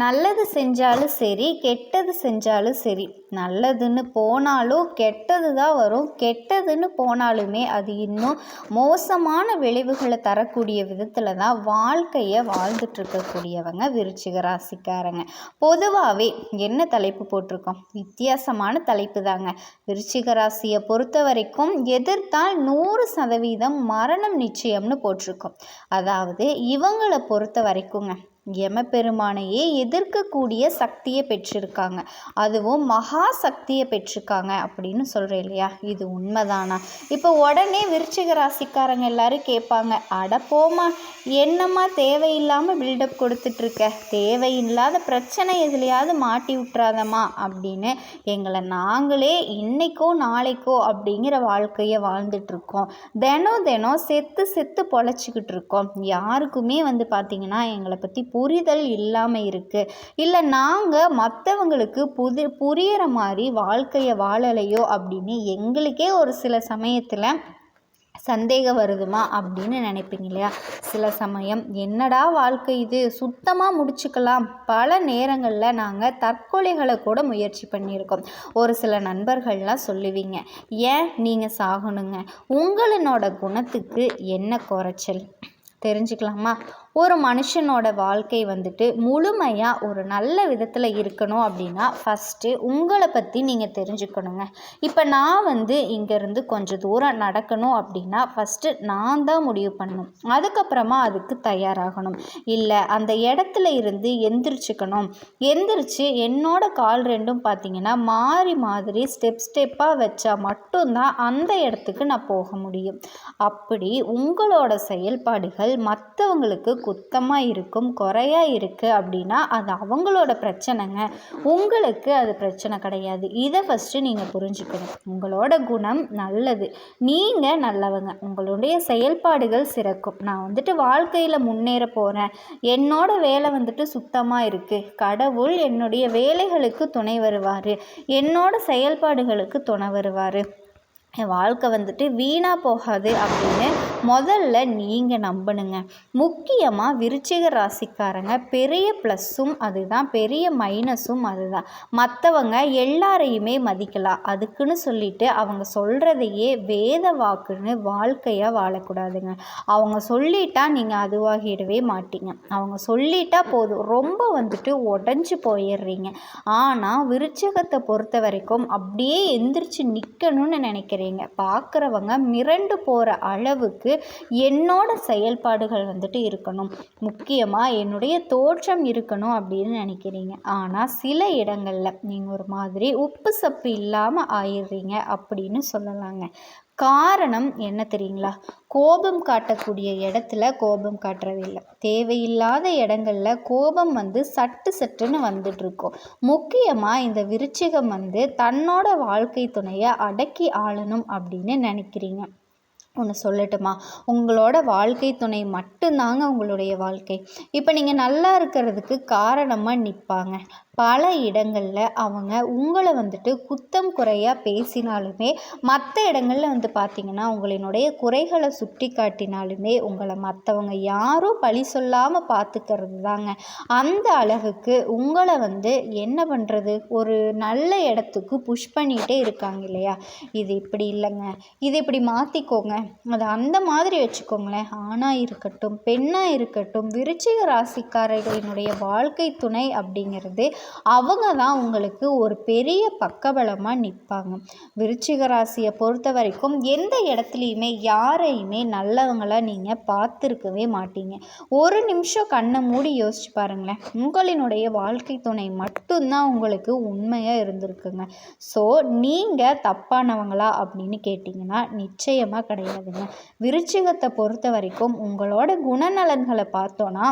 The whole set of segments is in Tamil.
நல்லது செஞ்சாலும் சரி, கெட்டது செஞ்சாலும் சரி, நல்லதுன்னு போனாலும் கெட்டது தான் வரும். கெட்டதுன்னு போனாலுமே அது இன்னும் மோசமான விளைவுகளை தரக்கூடிய விதத்தில் தான் வாழ்க்கையை வாழ்ந்துட்டுருக்கக்கூடியவங்க விருச்சிக ராசிக்காரங்க. பொதுவாகவே என்ன தலைப்பு போட்டிருக்கோம்? வித்தியாசமான தலைப்பு தாங்க. விருச்சிக ராசியை பொறுத்த வரைக்கும் எதிர்த்தால் 100% மரணம் நிச்சயம்னு போட்டிருக்கோம். அதாவது இவங்களை பொறுத்த வரைக்குங்க யமபெருமானையே எதிர்க்கக்கூடிய சக்தியை பெற்றிருக்காங்க, அதுவும் மகா சக்தியை பெற்றிருக்காங்க அப்படின்னு சொல்கிறேன் இல்லையா? இது உண்மைதானா? இப்போ உடனே விருச்சிக ராசிக்காரங்க எல்லாரும் கேட்பாங்க, அட போமா, என்னம்மா தேவையில்லாமல் பில்டப் கொடுத்துட்ருக்க, தேவையில்லாத பிரச்சனை எதுலையாவது மாட்டி விட்டுறாதம்மா அப்படின்னு எங்களை நாங்களே இன்னைக்கோ நாளைக்கோ அப்படிங்கிற வாழ்க்கையை வாழ்ந்துட்டுருக்கோம். தினம் செத்து செத்து பொழைச்சிக்கிட்டு இருக்கோம். யாருக்குமே பார்த்திங்கன்னா எங்களை பற்றி புரிதல் இல்லாமல் இருக்குது. இல்லை நாங்கள் மற்றவங்களுக்கு புரியிற மாதிரி வாழ்க்கையை வாழலையோ அப்படின்னு எங்களுக்கே ஒரு சில சமயத்தில் சந்தேகம் வருதுமா அப்படின்னு நினைப்பீங்க இல்லையா? சில சமயம் என்னடா வாழ்க்கை இது, சுத்தமாக முடிச்சுக்கலாம். பல நேரங்களில் நாங்கள் தற்கொலைகளை கூட முயற்சி பண்ணியிருக்கோம். ஒரு சில நண்பர்கள்லாம் சொல்லுவீங்க, ஏன் நீங்கள் சாகணுங்க, உங்களோட குணத்துக்கு என்ன குறைச்சல்? தெரிஞ்சுக்கலாமா? ஒரு மனுஷனோட வாழ்க்கை முழுமையாக ஒரு நல்ல விதத்தில் இருக்கணும் அப்படின்னா ஃபஸ்ட்டு உங்களை பற்றி நீங்கள் தெரிஞ்சுக்கணுங்க. இப்போ நான் இங்கேருந்து கொஞ்சம் தூரம் நடக்கணும் அப்படின்னா ஃபஸ்ட்டு நான் தான் முடிவு பண்ணணும். அதுக்கப்புறமா அதுக்கு தயாராகணும். இல்லை அந்த இடத்துல இருந்து எந்திரிச்சு என்னோட கால் ரெண்டும் பார்த்திங்கன்னா மாறி மாதிரி ஸ்டெப்பாக வச்சா மட்டும்தான் அந்த இடத்துக்கு நான் போக முடியும். அப்படி உங்களோட செயல்பாடுகள் மற்றவங்களுக்கு குத்தமாக இருக்கும், குறையாக இருக்குது அப்படின்னா அது அவங்களோட பிரச்சனைங்க, உங்களுக்கு அது பிரச்சனை கிடையாது. இதை ஃபஸ்ட்டு நீங்கள் புரிஞ்சுக்கணும். உங்களோட குணம் நல்லது, நீங்கள் நல்லவங்க, உங்களுடைய செயல்பாடுகள் சிறக்கும். நான் வாழ்க்கையில் முன்னேற போகிறேன், என்னோட வேலை சுத்தமாக இருக்குது, கடவுள் என்னுடைய வேலைகளுக்கு துணை வருவார், என்னோட செயல்பாடுகளுக்கு துணை வருவார், என் வாழ்க்கை வீணாக போகாது அப்படின்னு முதல்ல நீங்கள் நம்பணுங்க. முக்கியமாக விருச்சிக ராசிக்காரங்க பெரிய ப்ளஸ்ஸும் அதுதான், பெரிய மைனஸும் அதுதான். மற்றவங்க எல்லாரையுமே மதிக்கலாம், அதுக்குன்னு சொல்லிட்டு அவங்க சொல்கிறதையே வேத வாக்குன்னு வாழ்க்கையாக வாழக்கூடாதுங்க. அவங்க சொல்லிட்டா நீங்கள் அதுவாகிடவே மாட்டீங்க. அவங்க சொல்லிட்டா போதும், ரொம்ப உடஞ்சி போயிடுறீங்க. ஆனால் விருச்சிகத்தை பொறுத்த வரைக்கும் அப்படியே எந்திரிச்சு நிற்கணும்னு நினைக்கிறேன். பார்க்குறவங்க மிரண்டு போகிற அளவுக்கு என்னோட செயல்பாடுகள் இருக்கணும், முக்கியமாக என்னுடைய தோற்றம் இருக்கணும் அப்படின்னு நினைக்கிறீங்க. ஆனால் சில இடங்களில் நீங்கள் ஒரு மாதிரி உப்பு சப்பு இல்லாமல் ஆயிடுறீங்க அப்படின்னு சொல்லலாங்க. காரணம் என்ன தெரியுங்களா? கோபம் காட்டக்கூடிய இடத்துல கோபம் காட்டுறதில்லை, தேவையில்லாத இடங்களில் கோபம் சட்டுன்னு வந்துட்டுருக்கோம். முக்கியமாக இந்த விருச்சிகம் தன்னோட வாழ்க்கை துணையை அடக்கி ஆளணும் அப்படின்னு நினைக்கிறீங்க. ஒன்று சொல்லட்டுமா? உங்களோட வாழ்க்கை துணை மட்டும்தாங்க உங்களுடைய வாழ்க்கை. இப்போ நீங்கள் நல்லா இருக்கிறதுக்கு காரணமாக நிற்பாங்க. பல இடங்களில் அவங்க உங்களை குத்தம் குறையாக பேசினாலுமே, மற்ற இடங்களில் பார்த்திங்கன்னா உங்களினுடைய குறைகளை சுட்டி காட்டினாலுமே உங்களை மற்றவங்க யாரும் பழி சொல்லாமல் பார்த்துக்கிறது தாங்க. அந்த அளவுக்கு உங்களை என்ன பண்ணுறது, ஒரு நல்ல இடத்துக்கு புஷ் பண்ணிகிட்டே இருக்காங்க இல்லையா? இது இப்படி இல்லைங்க, இது இப்படி மாற்றிக்கோங்க, அதை அந்த மாதிரி வச்சுக்கோங்களேன். ஆணாக இருக்கட்டும் பெண்ணாக இருக்கட்டும், விருச்சிக ராசிக்காரர்களினுடைய வாழ்க்கை துணை அப்படிங்கிறது அவங்க தான் உங்களுக்கு ஒரு பெரிய பக்கபலமாக நிற்பாங்க. விருச்சிக ராசியை பொறுத்த வரைக்கும் எந்த இடத்துலையுமே யாரையுமே நல்லவங்களா நீங்கள் பார்த்துருக்கவே மாட்டீங்க. ஒரு நிமிஷம் கண்ணை மூடி யோசிச்சு பாருங்களேன், உங்களினுடைய வாழ்க்கை துணை மட்டும்தான் உங்களுக்கு உண்மையாக இருந்திருக்குங்க. ஸோ நீங்கள் தப்பானவங்களா அப்படின்னு கேட்டிங்கன்னா நிச்சயமாக கிடையாதுங்க. விருச்சிகத்தை பொறுத்த வரைக்கும் உங்களோட குணநலன்களை பார்த்தோன்னா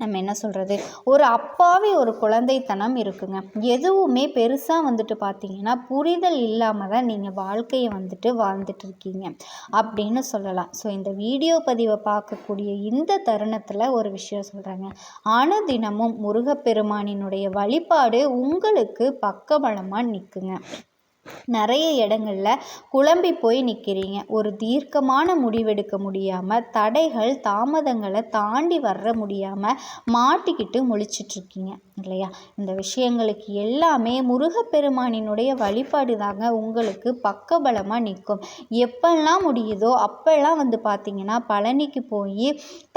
நம்ம என்ன சொல்கிறது, ஒரு அப்பாவி ஒரு குழந்தைத்தனம் இருக்குங்க. எதுவுமே பெருசாக பார்த்திங்கன்னா புரிதல் இல்லாமல் தான் நீங்கள் வாழ்க்கையை வாழ்ந்துட்டு இருக்கீங்க அப்படின்னு சொல்லலாம். ஸோ இந்த வீடியோ பதிவை பார்க்கக்கூடிய இந்த தருணத்தில் ஒரு விஷயம் சொல்கிறாங்க, அனுதினமும் முருகப்பெருமானினுடைய வழிபாடு உங்களுக்கு பக்கபலமாக நிற்குங்க. நிறைய இடங்களில் குழம்பி போய் நிற்கிறீங்க. ஒரு தீர்க்கமான முடிவெடுக்க முடியாமல், தடைகள் தாமதங்களை தாண்டி வர முடியாமல் மாட்டிக்கிட்டு முழிச்சிட்ருக்கீங்க இல்லையா? இந்த விஷயங்களுக்கு எல்லாமே முருகப்பெருமானினுடைய வழிபாடு தாங்க உங்களுக்கு பக்கபலமாக நிற்கும். எப்பெல்லாம் முடியுதோ அப்போல்லாம் பார்த்திங்கன்னா பழனிக்கு போய்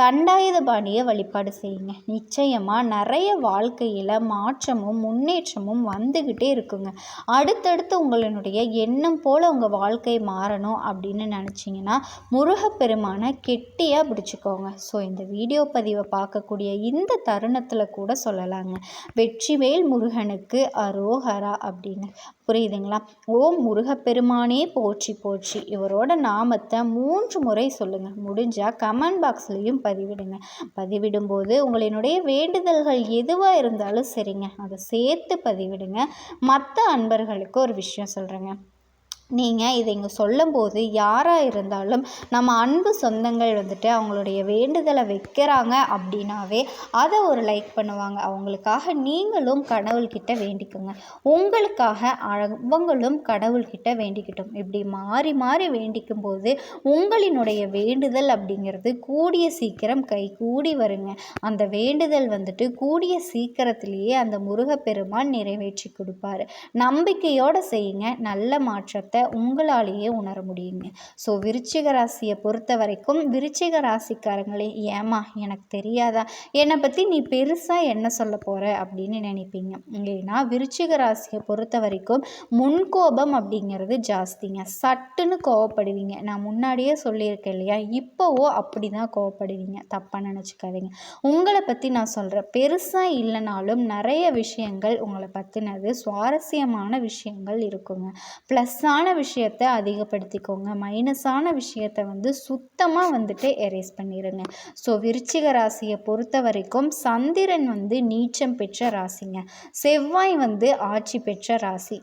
தண்டாயுதபாணியை வழிபாடு செய்யுங்க. நிச்சயமாக நிறைய வாழ்க்கையில் மாற்றமும் முன்னேற்றமும் வந்துக்கிட்டே இருக்குங்க. அடுத்தடுத்து உங்களுடைய எண்ணம் போல் உங்கள் வாழ்க்கை மாறணும் அப்படின்னு நினச்சிங்கன்னா முருகப்பெருமானை கெட்டியாக பிடிச்சிக்கோங்க. ஸோ இந்த வீடியோ பதிவை பார்க்கக்கூடிய இந்த தருணத்தில் கூட சொல்லலாங்க, வெற்றிவேல் முருகனுக்கு அரோகரா அப்படின்னு. புரியுதுங்களா? ஓம் முருகப்பெருமானே போற்றி போற்றி இவரோட நாமத்தை 3 முறை சொல்லுங்கள். முடிஞ்சால் கமெண்ட் பாக்ஸ்லேயும் பதிவிடுங்க. பதிவிடும்போது உங்களினுடைய வேண்டுதல்கள் எதுவாக இருந்தாலும் சரிங்க, அதை சேர்த்து பதிவிடுங்க. மற்ற அன்பர்களுக்கு ஒரு விஷயம் சொல்கிறேங்க, நீங்கள் இதை இங்கே சொல்லும்போது யாராக இருந்தாலும் நம்ம அன்பு சொந்தங்கள் அவங்களுடைய வேண்டுதலை வைக்கிறாங்க அப்படின்னாவே அதை ஒரு லைக் பண்ணுவாங்க. அவங்களுக்காக நீங்களும் கடவுள்கிட்ட வேண்டிக்கோங்க, உங்களுக்காக அவங்களும் கடவுள்கிட்ட வேண்டிக்கிட்டோம். இப்படி மாறி மாறி வேண்டிக்கும் போது உங்களினுடைய வேண்டுதல் அப்படிங்கிறது கூடிய சீக்கிரம் கை கூடி வருங்க. அந்த வேண்டுதல் கூடிய சீக்கிரத்திலேயே அந்த முருகப்பெருமான் நிறைவேற்றி கொடுப்பாரு. நம்பிக்கையோடு செய்யுங்க, நல்ல மாற்றத்தை உங்களாலேயே உணர முடியுங்க. ஸோ விருச்சிக ராசியை பொறுத்த வரைக்கும், விருச்சிக ராசிக்காரங்களே, ஏமா எனக்கு தெரியாதா, என்னை பற்றி நீ பெருசாக என்ன சொல்ல போகிற அப்படின்னு நினைப்பீங்க. இல்லைன்னா விருச்சிக ராசியை பொறுத்த வரைக்கும் முன்கோபம் அப்படிங்கிறது ஜாஸ்திங்க. சட்டுன்னு கோவப்படுவீங்க. நான் முன்னாடியே சொல்லியிருக்கேன் இல்லையா, இப்போவோ அப்படி தான் கோவப்படுவீங்க. தப்பாக நினச்சிக்காதீங்க. உங்களை பற்றி நான் சொல்கிறேன், பெருசாக இல்லைனாலும் நிறைய விஷயங்கள் உங்களை பற்றினது சுவாரஸ்யமான விஷயங்கள் இருக்குங்க. ப்ளஸ்ஸான விஷயத்தை அதிகப்படுத்திக்கோங்க, மைனஸான விஷயத்தை சுத்தமாக எரேஸ் பண்ணிடுங்க. ஸோ விருச்சிக ராசியை பொறுத்த வரைக்கும் சந்திரன் நீச்சம் பெற்ற ராசிங்க, செவ்வாய் ஆட்சி பெற்ற ராசி.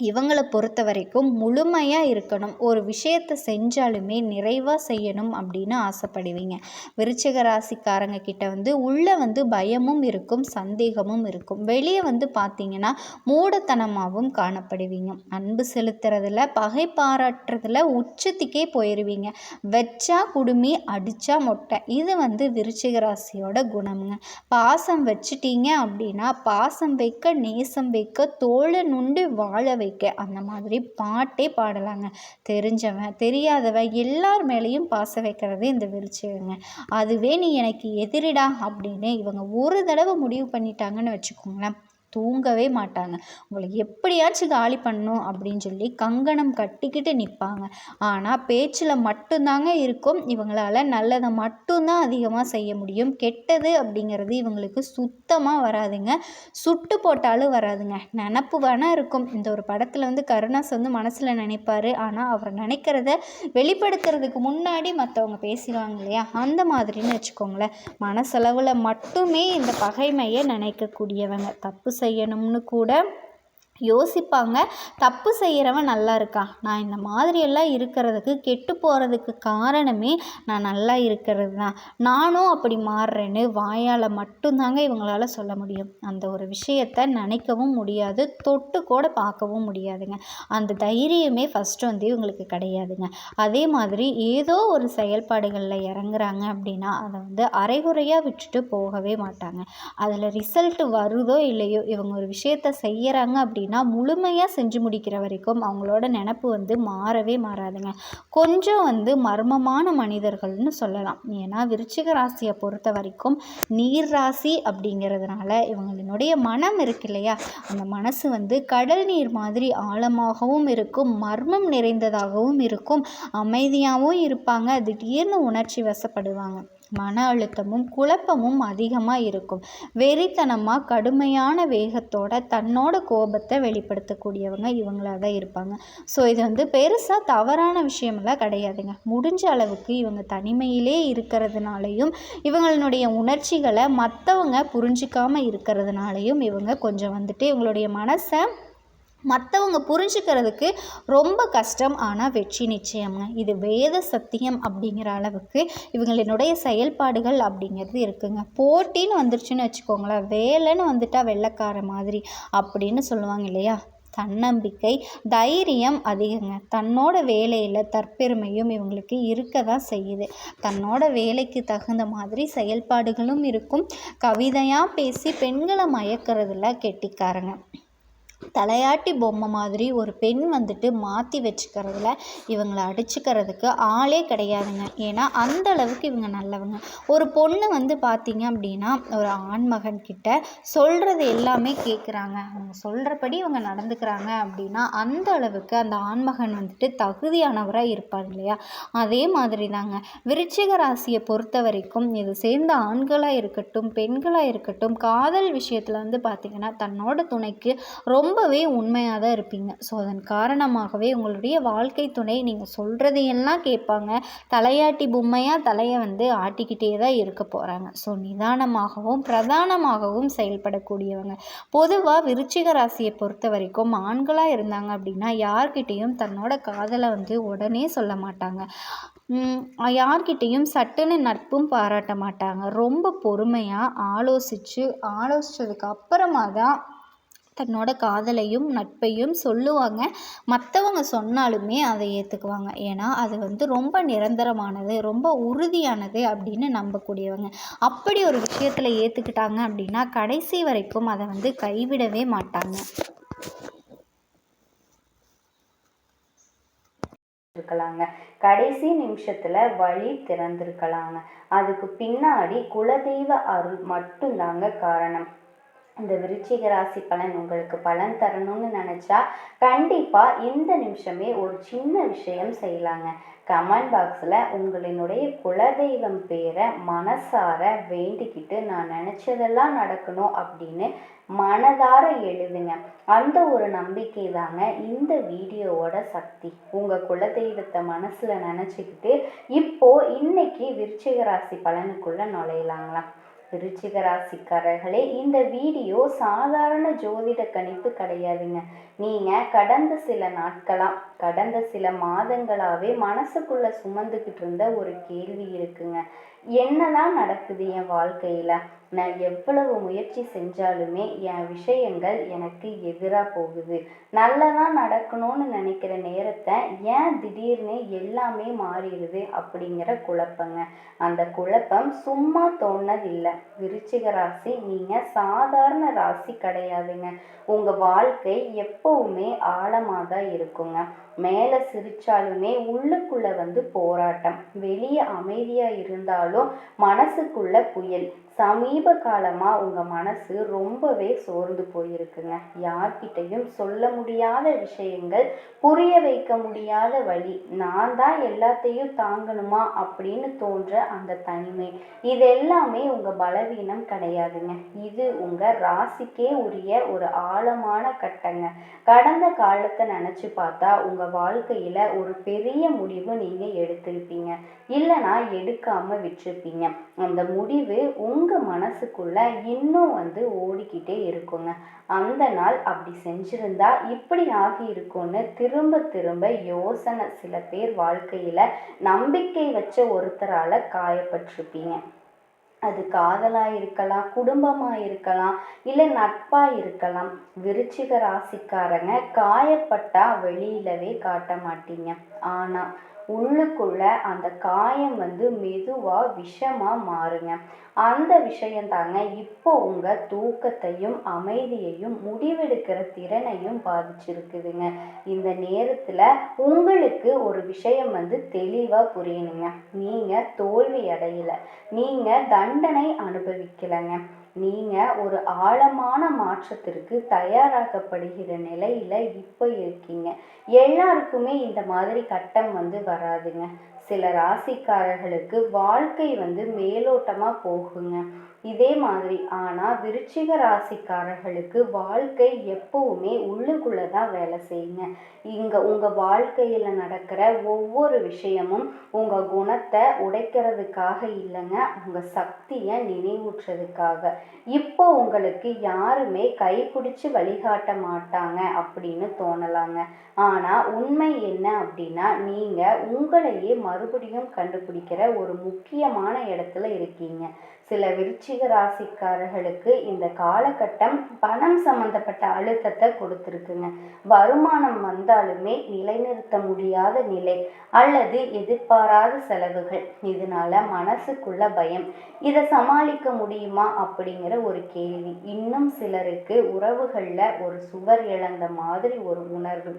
இவங்களை பொறுத்த வரைக்கும் முழுமையாக இருக்கணும், ஒரு விஷயத்தை செஞ்சாலுமே நிறைவாக செய்யணும் அப்படின்னு ஆசைப்படுவீங்க. விருச்சிக ராசிக்காரங்க கிட்ட உள்ள பயமும் இருக்கும், சந்தேகமும் இருக்கும். வெளியே பார்த்தீங்கன்னா மூடத்தனமாகவும் காணப்படுவீங்க. அன்பு செலுத்துறதுல, பகை பாராட்டுறதுல உச்சத்துக்கே போயிடுவீங்க. வச்சா குடுமி, அடித்தா மொட்டை. இது விருச்சிக ராசியோட குணம்ங்க. பாசம் வச்சுட்டீங்க அப்படின்னா பாசம் வைக்க, நேசம் வைக்க, தோளை நுண்டு வாழ வைக்க, அந்த மாதிரி பாட்டே பாடலாங்க. தெரிஞ்சவன் தெரியாதவன் எல்லார் மேலேயும் பாசம் வைக்கிறது இந்த விருச்சிகங்க. அதுவே நீ எனக்கு எதிரிடா அப்படின்னு இவங்க ஒரு தடவை முடிவு பண்ணிட்டாங்கன்னு வச்சுக்கோங்களேன், தூங்கவே மாட்டாங்க. உங்களை எப்படியாச்சும் காலி பண்ணணும் அப்படின்னு சொல்லி கங்கணம் கட்டிக்கிட்டு நிற்பாங்க. ஆனால் பேச்சில் மட்டும்தாங்க இருக்கும். இவங்களால் நல்லதை மட்டும்தான் அதிகமாக செய்ய முடியும். கெட்டது அப்படிங்கிறது இவங்களுக்கு சுத்தமாக வராதுங்க. சுட்டு போட்டாலும் வராதுங்க. நினப்பு வேணால் இருக்கும். இந்த ஒரு படத்தில் கருணாஸ் மனசில் நினைப்பார், ஆனால் அவர் நினைக்கிறத வெளிப்படுத்துறதுக்கு முன்னாடி மற்றவங்க பேசிடுவாங்க இல்லையா, அந்த மாதிரின்னு வச்சுக்கோங்களேன். மனசளவில் மட்டுமே இந்த பகைமையை நினைக்கக்கூடியவங்க. தப்பு செய்யணும்னு கூட யோசிப்பாங்க. தப்பு செய்கிறவன் நல்லா இருக்கான், நான் இந்த மாதிரியெல்லாம் இருக்கிறதுக்கு, கெட்டு போகிறதுக்கு காரணமே நான் நல்லா இருக்கிறது தான், நானும் அப்படி மாறுறேன்னு வாயால் மட்டும்தாங்க இவங்களால சொல்ல முடியும். அந்த ஒரு விஷயத்தை நினைக்கவும் முடியாது, தொட்டு கூட பார்க்கவும் முடியாதுங்க. அந்த தைரியமே ஃபஸ்ட்டு இவங்களுக்கு கிடையாதுங்க. அதே மாதிரி ஏதோ ஒரு செயல்பாடுகளில் இறங்குறாங்க அப்படின்னா அதை அரைகுறையாக விட்டுட்டு போகவே மாட்டாங்க. அதில் ரிசல்ட் வருதோ இல்லையோ, இவங்க ஒரு விஷயத்தை செய்கிறாங்க அப்படின்னா முழுமையாக செஞ்சு முடிக்கிற வரைக்கும் அவங்களோட நினப்பு மாறவே மாறாதுங்க. கொஞ்சம் மர்மமான மனிதர்கள்னு சொல்லலாம். ஏன்னா விருச்சிக ராசியை பொறுத்த வரைக்கும் நீர் ராசி அப்படிங்கிறதுனால இவங்களுடைய மனம் இருக்கு இல்லையா, அந்த மனசு கடல் நீர் மாதிரி ஆழமாகவும் இருக்கும், மர்மம் நிறைந்ததாகவும் இருக்கும், அமைதியாகவும் இருப்பாங்க, திடீர்னு உணர்ச்சி வசப்படுவாங்க. மன அழுத்தமும் குழப்பமும் அதிகமாக இருக்கும். வெறித்தனமாக கடுமையான வேகத்தோட தன்னோட கோபத்தை வெளிப்படுத்தக்கூடியவங்க இவங்களாக தான் இருப்பாங்க. ஸோ இது பெருசாக தவறான விஷயமெல்லாம் கிடையாதுங்க. முடிஞ்ச அளவுக்கு இவங்க தனிமையிலே இருக்கிறதுனாலையும் இவங்களுடைய உணர்ச்சிகளை மற்றவங்க புரிஞ்சிக்காமல் இருக்கிறதுனாலையும் இவங்க கொஞ்சம் இவங்களுடைய மனசை மற்றவங்க புரிஞ்சுக்கிறதுக்கு ரொம்ப கஷ்டம். ஆனால் வெற்றி நிச்சயம்ங்க. இது வேத சத்தியம் அப்படிங்கிற அளவுக்கு இவங்களினுடைய செயல்பாடுகள் அப்படிங்கிறது இருக்குங்க. போட்டின்னு வந்துருச்சுன்னு வச்சுக்கோங்களேன், வேலைன்னு வந்துட்டால் வெள்ளைக்கார மாதிரி அப்படின்னு சொல்லுவாங்க இல்லையா, தன்னம்பிக்கை, தைரியம் அதிகங்க. தன்னோட வேலையில் தற்பெருமையும் இவங்களுக்கு இருக்க தான் செய்யுது. தன்னோட வேலைக்கு தகுந்த மாதிரி செயல்பாடுகளும் இருக்கும். கவிதையாக பேசி பெண்களை மயக்கிறதுல கெட்டிக்காரங்க. தலையாட்டி பொம்மை மாதிரி ஒரு பெண் வந்துட்டு மாற்றி வச்சுக்கிறதுல இவங்களை அடிச்சுக்கிறதுக்கு ஆளே கிடையாதுங்க. ஏன்னா அந்த அளவுக்கு இவங்க நல்லவங்க. ஒரு பொண்ணு வந்து பார்த்திங்க அப்படின்னா ஒரு ஆண்மகன்கிட்ட சொல்கிறது எல்லாமே கேட்குறாங்க, அவங்க சொல்கிறபடி இவங்க நடந்துக்கிறாங்க அப்படின்னா அந்த அளவுக்கு அந்த ஆண்மகன் வந்துட்டு தகுதியானவராக இருப்பார் இல்லையா? அதே மாதிரி தாங்க விருச்சிக ராசியை பொறுத்த வரைக்கும் இது சேர்ந்த ஆண்களாக இருக்கட்டும் பெண்களாக இருக்கட்டும் காதல் விஷயத்தில் வந்து பார்த்திங்கன்னா தன்னோட துணைக்கு ரொம்பவே உண்மையாக தான் இருப்பீங்க. ஸோ அதன் காரணமாகவே உங்களுடைய வாழ்க்கை துணை நீங்கள் சொல்கிறதையெல்லாம் கேட்பாங்க. தலையாட்டி பொம்மையாக தலையை வந்து ஆட்டிக்கிட்டே தான் இருக்க போகிறாங்க. ஸோ நிதானமாகவும் பிரதானமாகவும் செயல்படக்கூடியவங்க. பொதுவாக விருச்சிக ராசியை பொறுத்த வரைக்கும் ஆண்களாக இருந்தாங்க அப்படின்னா யார்கிட்டையும் தன்னோட காதலை வந்து உடனே சொல்ல மாட்டாங்க. யார்கிட்டையும் சட்டுன்னு நட்பும் பாராட்ட மாட்டாங்க. ரொம்ப பொறுமையாக ஆலோசித்ததுக்கு அப்புறமா தான் தன்னோட காதலையும் நட்பையும் சொல்லுவாங்க. மற்றவங்க சொன்னாலுமே அதை ஏற்றுக்குவாங்க. ஏன்னா அது வந்து ரொம்ப நிரந்தரமானது, ரொம்ப உறுதியானது அப்படின்னு நம்பக்கூடியவங்க. அப்படி ஒரு விஷயத்தில் ஏற்றுக்கிட்டாங்க அப்படின்னா கடைசி வரைக்கும் அதை வந்து கைவிடவே மாட்டாங்க. இருக்கலாங்க. கடைசி நிமிஷத்துல வழி திறந்திருக்கலாங்க. அதுக்கு பின்னாடி குலதெய்வ அருள் மட்டும்தாங்க காரணம். இந்த விருச்சிக ராசி பலன் உங்களுக்கு பலன் தரணும்னு நினச்சா கண்டிப்பாக இந்த நிமிஷமே ஒரு சின்ன விஷயம் செய்யலாங்க. கமெண்ட் பாக்ஸில் உங்களினுடைய குலதெய்வம் பேரை மனசார வேண்டிக்கிட்டு நான் நினச்சதெல்லாம் நடக்கணும் அப்படின்னு மனதார எழுதுங்க. அந்த ஒரு நம்பிக்கை தாங்க இந்த வீடியோவோட சக்தி. உங்கள் குலதெய்வத்தை மனசில் நினச்சிக்கிட்டு இன்னைக்கு விருச்சிக ராசி பலனுக்குள்ளே நுழையலாங்களா? விருச்சிக ராசிக்காரர்களே, இந்த வீடியோ சாதாரண ஜோதிட கணிப்பு கிடையாதுங்க. நீங்கள் கடந்த சில மாதங்களாகவே மனசுக்குள்ள சுமந்துக்கிட்டு இருந்த ஒரு கேள்வி இருக்குங்க. என்னதான் நடக்குது என் வாழ்க்கையில்? நான் எவ்வளவு முயற்சி செஞ்சாலுமே என் விஷயங்கள் எனக்கு எதிராக போகுது. நல்லதாக நடக்கணும்னு நினைக்கிற நேரத்தை ஏன் திடீர்னு எல்லாமே மாறிடுது அப்படிங்கிற குழப்பங்க. அந்த குழப்பம் சும்மா தோணுனதில்லை. விருச்சிக ராசி நீங்கள் சாதாரண ராசி கிடையாதுங்க. உங்கள் வாழ்க்கை எப்பவுமே ஆழமாக தான் இருக்குங்க. மேலே சிரிச்சாலுமே உள்ளுக்குள்ள வந்து போராட்டம். வெளியே அமைதியாக இருந்தாலும் மனசுக்குள்ள புயல். சமீப காலமாக உங்கள் மனசு ரொம்பவே சோர்ந்து போயிருக்குங்க. யார்கிட்டையும் சொல்ல முடியாத விஷயங்கள், புரிய வைக்க முடியாத வழி, நான் தான் எல்லாத்தையும் தாங்கணுமா அப்படின்னு தோன்ற அந்த தனிமை, இது எல்லாமே உங்கள் பலவீனம் கிடையாதுங்க. இது உங்கள் ராசிக்கே உரிய ஒரு ஆழமான கட்டங்க. கடந்த காலத்தை நினச்சி பார்த்தா உங்கள் வாழ்க்கையில் ஒரு பெரிய முடிவு நீங்கள் எடுத்திருப்பீங்க, இல்லைனா எடுக்காமல் விட்டுருப்பீங்க. அந்த முடிவு உங்கள் மனசுக்குள்ள இன்னும் வந்து ஓடிக்கிட்டே இருக்குங்க. அந்த நாள் அப்படி செஞ்சிருந்தா இப்படி ஆகி இருக்கும்னு திரும்ப திரும்ப யோசனை. சில பேர் வாழ்க்கையில் நம்பிக்கை வச்ச ஒருத்தரால் காயப்பட்டிருப்பீங்க. அது காதலாக இருக்கலாம், குடும்பமாக இருக்கலாம், இல்லை நட்பாக இருக்கலாம். விருச்சிக ராசிக்காரங்க காயப்பட்டா வெளியிலவே காட்ட மாட்டீங்க. ஆனால் உள்ளுக்குள்ள அந்த காயம் வந்து மெதுவாக விஷமாக மாறுங்க. அந்த விஷயந்தாங்க இப்போ உங்கள் தூக்கத்தையும் அமைதியையும் முடிவெடுக்கிற திறனையும் பாதிச்சிருக்குதுங்க. இந்த நேரத்தில் உங்களுக்கு ஒரு விஷயம் வந்து தெளிவாக புரியணுங்க. நீங்கள் தோல்வி அடையலை, நீங்கள் தண்டனை அனுபவிக்கலைங்க. நீங்கள் ஒரு ஆழமான மாற்றத்திற்கு தயாராக்கப்படுகிற நிலையில் இப்போ இருக்கீங்க. எல்லாருக்குமே இந்த மாதிரி கட்டம் வந்து வராதுங்க. சில ராசிக்காரர்களுக்கு வாழ்க்கை வந்து மேலோட்டமாக போகுங்க. இதே மாதிரி ஆனால் விருச்சிக ராசிக்காரர்களுக்கு வாழ்க்கை எப்பவுமே உள்ளுக்குள்ளே தான் வேலை செய்யுங்க. உங்கள் வாழ்க்கையில் நடக்கிற ஒவ்வொரு விஷயமும் உங்கள் குணத்தை உடைக்கிறதுக்காக இல்லைங்க, உங்கள் சக்தியை நினைவூற்றுறதுக்காக. இப்போ உங்களுக்கு யாருமே கைப்பிடிச்சு வழிகாட்ட மாட்டாங்க அப்படின்னு தோணலாங்க. ஆனால் உண்மை என்ன அப்படின்னா நீங்கள் உங்களையே மறுபடியும் கண்டுபிடிக்கிற ஒரு முக்கியமான இடத்துல இருக்கீங்க. சில விருச்சிக ராசிக்காரர்களுக்கு இந்த காலகட்டம் பணம் சம்பந்தப்பட்ட அழுத்தத்தை கொடுத்துருக்குங்க. வருமானம் வந்தாலுமே நிலைநிறுத்த முடியாத நிலை அல்லது எதிர்பாராத செலவுகள், இதனால மனசுக்குள்ள பயம். இதை சமாளிக்க முடியுமா அப்படிங்கிற ஒரு கேள்வி. இன்னும் சிலருக்கு உறவுகளில் ஒரு சுவர் இழந்த மாதிரி ஒரு உணர்வு.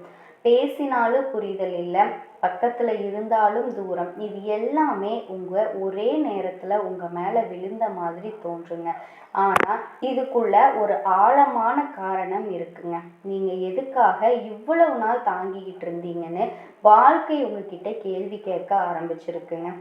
பேசினாலும் புரிதல் இல்லை, பக்கத்தில் இருந்தாலும் தூரம். இது எல்லாமே ஒரே நேரத்தில் உங்கள் மேலே விழுந்த மாதிரி தோன்றுங்க. ஆனால் இதுக்குள்ள ஒரு ஆழமான காரணம் இருக்குங்க. நீங்கள் எதுக்காக இவ்வளவு நாள் தாங்கிக்கிட்டு இருந்தீங்கன்னு வாழ்க்கை உங்ககிட்ட கேள்வி கேட்க ஆரம்பிச்சிருக்குங்க.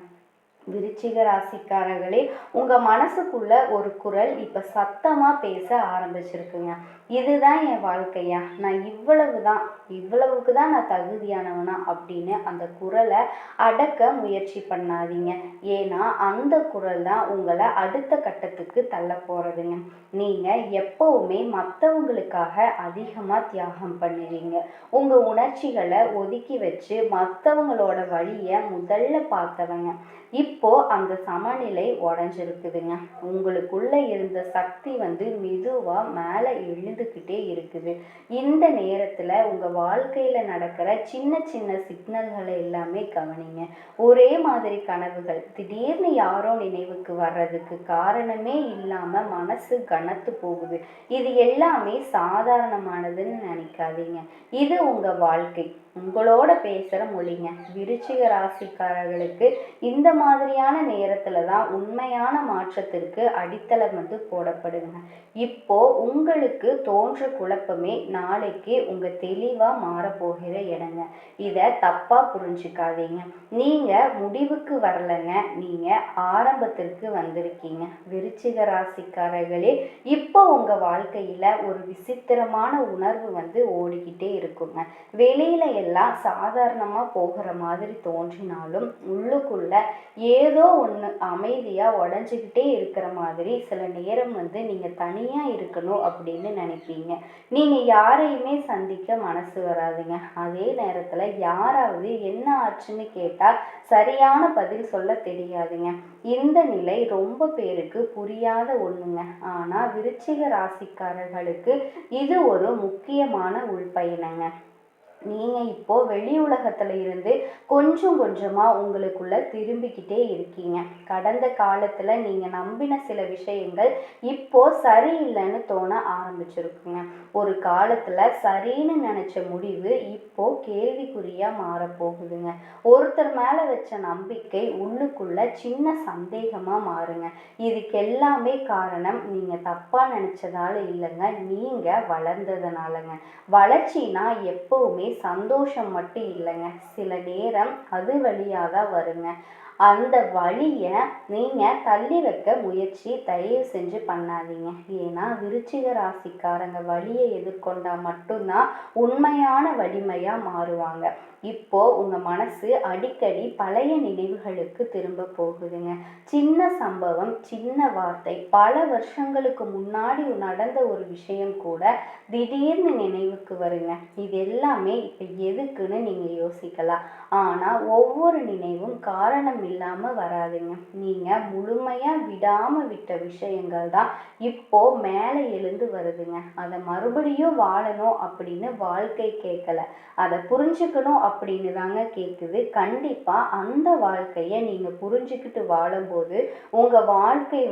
விருச்சிக ராசிக்காரர்களே, உங்க மனசுக்குள்ள ஒரு குரல் இப்ப சத்தமா பேச ஆரம்பிச்சிருக்குங்க. இதுதான் என் வாழ்க்கையா, நான் இவ்வளவுக்கு தான் நான் தகுதியானவனா அப்படின்னு அந்த குரலை அடக்க முயற்சி பண்ணாதீங்க. ஏன்னா அந்த குரல் தான் உங்களை அடுத்த கட்டத்துக்கு தள்ள போறதுங்க. நீங்க எப்பவுமே மற்றவங்களுக்காக அதிகமா தியாகம் பண்ணுவீங்க. உங்க உணர்ச்சிகளை ஒதுக்கி வச்சு மற்றவங்களோட வழியை முதல்ல பார்த்தவங்க. இப்போ அந்த சமநிலை உடஞ்சிருக்குதுங்க. உங்களுக்குள்ள இருந்த சக்தி மெதுவா மேல எழுந்துக்கிட்டே இருக்குது. இந்த நேரத்துல உங்க வாழ்க்கையில நடக்கிற சின்ன சின்ன சிக்னல்களை எல்லாமே கவனிங்க. ஒரே மாதிரி கனவுகள் திடீர்னு யாரோ நினைவுக்கு வர்றதுக்கு காரணமே இல்லாம மனசு கனத்து போகுது. இது எல்லாமே சாதாரணமானதுன்னு நினைக்காதீங்க. இது உங்க வாழ்க்கை, உங்களோட பேசுகிற மொழிங்க. விருச்சிக ராசிக்காரர்களுக்கு இந்த மாதிரியான நேரத்துல தான் உண்மையான மாற்றத்திற்கு அடித்தளம் போடப்படுங்க. இப்போ உங்களுக்கு தோன்ற குழப்பமே நாளைக்கு உங்க தெளிவா மாறப்போகிற இடங்க. இதை தப்பா புரிஞ்சுக்காதீங்க. நீங்க முடிவுக்கு வரலங்க, நீங்க ஆரம்பத்திற்கு வந்திருக்கீங்க. விருச்சிக ராசிக்காரர்களே, இப்போ உங்க வாழ்க்கையில ஒரு விசித்திரமான உணர்வு ஓடிக்கிட்டே இருக்குங்க. வெளியில எல்லாம் சாதாரணமா போகிற மாதிரி தோன்றினாலும் உள்ளுக்குள்ள ஏதோ ஒன்று அமைதியா உடஞ்சிக்கிட்டே இருக்கிற மாதிரி சில நேரம் நீங்க தனியா இருக்கணும் அப்படின்னு நினைப்பீங்க. நீங்க யாரையுமே சந்திக்க மனசு வராதுங்க. அதே நேரத்துல யாராவது என்ன ஆச்சுன்னு கேட்டா சரியான பதில் சொல்ல தெரியாதுங்க. இந்த நிலை ரொம்ப பேருக்கு புரியாத ஒண்ணுங்க. ஆனா விருச்சிக ராசிக்காரர்களுக்கு இது ஒரு முக்கியமான உள்பயணங்க. நீங்க இப்போ வெளி உலகத்துல இருந்து கொஞ்சம் கொஞ்சமா உங்களுக்குள்ள திரும்பிக்கிட்டே இருக்கீங்க. கடந்த காலத்துல நீங்க நம்பின சில விஷயங்கள் இப்போ சரியில்லைன்னு தோண ஆரம்பிச்சிருக்குங்க. ஒரு காலத்துல சரின்னு நினைச்ச முடிவு இப்போ கேள்விக்குறியா மாறப்போகுதுங்க. ஒருத்தர் மேல வச்ச நம்பிக்கை உள்ளுக்குள்ள சின்ன சந்தேகமா மாறுங்க. இதுக்கு எல்லாமே காரணம் நீங்க தப்பா நினைச்சதால இல்லைங்க, நீங்க வளர்ந்ததுனாலங்க. வளர்ச்சினா எப்பவுமே சந்தோஷம் மட்டும் இல்லைங்க, சில நேரம் அது வழியாக தான் வருங்க. அந்த வழியை நீங்கள் தள்ளி வைக்க முயற்சி தயவு செஞ்சு பண்ணாதீங்க. ஏன்னா விருச்சிக ராசிக்காரங்க வழியை எதிர்கொண்டா மட்டும்தான் உண்மையான வலிமையாக மாறுவாங்க. இப்போ உங்கள் மனசு அடிக்கடி பழைய நினைவுகளுக்கு திரும்ப போகுதுங்க. சின்ன சம்பவம், சின்ன வார்த்தை, பல வருஷங்களுக்கு முன்னாடி நடந்த ஒரு விஷயம் கூட திடீர்னு நினைவுக்கு வருங்க. இது எல்லாமே இப்போ எதுக்குன்னு நீங்கள் யோசிக்கலாம். ஆனால் ஒவ்வொரு நினைவும் காரணம் இல்லாமல் வராதுங்க. நீங்கள் முழுமையாக விடாமல் விட்ட விஷயங்கள் தான் இப்போ மேலே எழுந்து வருதுங்க. அதை மறுபடியும் வாழணும் அப்படின்னு வாழ்க்கை கேட்கல, அதை புரிஞ்சுக்கணும் அப்படின்னு தாங்க கேட்குது. கண்டிப்பாக அந்த வாழ்க்கையை நீங்கள் புரிஞ்சுக்கிட்டு வாழும்போது உங்கள் வாழ்க்கை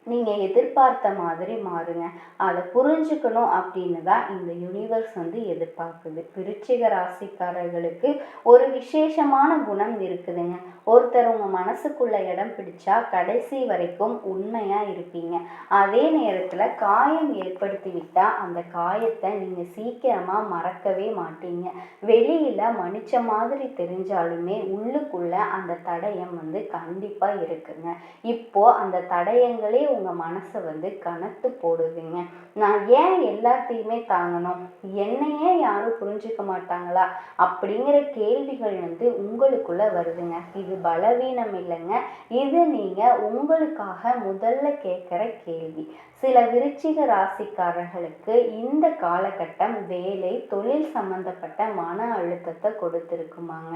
நீங்கள் எதிர்பார்த்த மாதிரி மாறுங்க. அதை புரிஞ்சுக்கணும் அப்படின்னு தான் இந்த யூனிவர்ஸ் எதிர்பார்க்குது. விருச்சிக ராசிக்காரர்களுக்கு ஒரு விசேஷமான குணம் இருக்குதுங்க. ஒருத்தர் உங்கள் மனசுக்குள்ள இடம் பிடிச்சா கடைசி வரைக்கும் உண்மையாக இருப்பீங்க. அதே நேரத்தில் காயம் ஏற்படுத்தி விட்டால் அந்த காயத்தை நீங்கள் சீக்கிரமாக மறக்கவே மாட்டீங்க. வெளியில் மன்னிச்ச மாதிரி தெரிஞ்சாலுமே உள்ளுக்குள்ள அந்த தடயம் கண்டிப்பாக இருக்குங்க. இப்போ அந்த தடயங்களே உங்கள் மனசை வந்து கனத்து போடுவீங்க. நான் ஏன் எல்லாத்தையுமே தாங்கணும், என்னையே யாரும் புரிஞ்சுக்க மாட்டாங்களா அப்படிங்கிற கேள்விகள் வந்து உங்களுக்குள்ள வருதுங்க. இது பலவீனம் இல்லைங்க, இது நீங்கள் உங்களுக்காக முதல்ல கேட்குற கேள்வி. சில விருச்சிக ராசிக்காரர்களுக்கு இந்த காலகட்டம் வேலை தொழில் சம்பந்தப்பட்ட மன அழுத்தத்தை கொடுத்துருக்குமாங்க.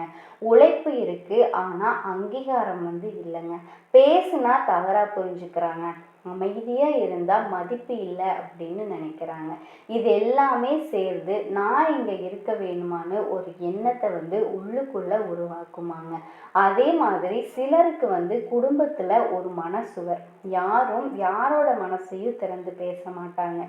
உழைப்பு இருக்கு, ஆனால் அங்கீகாரம் வந்து இல்லைங்க. பேசுனா தவறா புரிஞ்சுக்கிறாங்க, அமைதியா இருந்தா மதிப்பு இல்லை அப்படின்னு நினைக்கிறாங்க. இது எல்லாமே சேர்ந்து நான் இங்க இருக்க வேணுமான்னு ஒரு எண்ணத்தை வந்து உள்ளுக்குள்ள உருவாக்குமாங்க. அதே மாதிரி சிலருக்கு வந்து குடும்பத்துல ஒரு மனசுவர், யாரும் யாரோட மனசையும் திறந்து பேச மாட்டாங்க.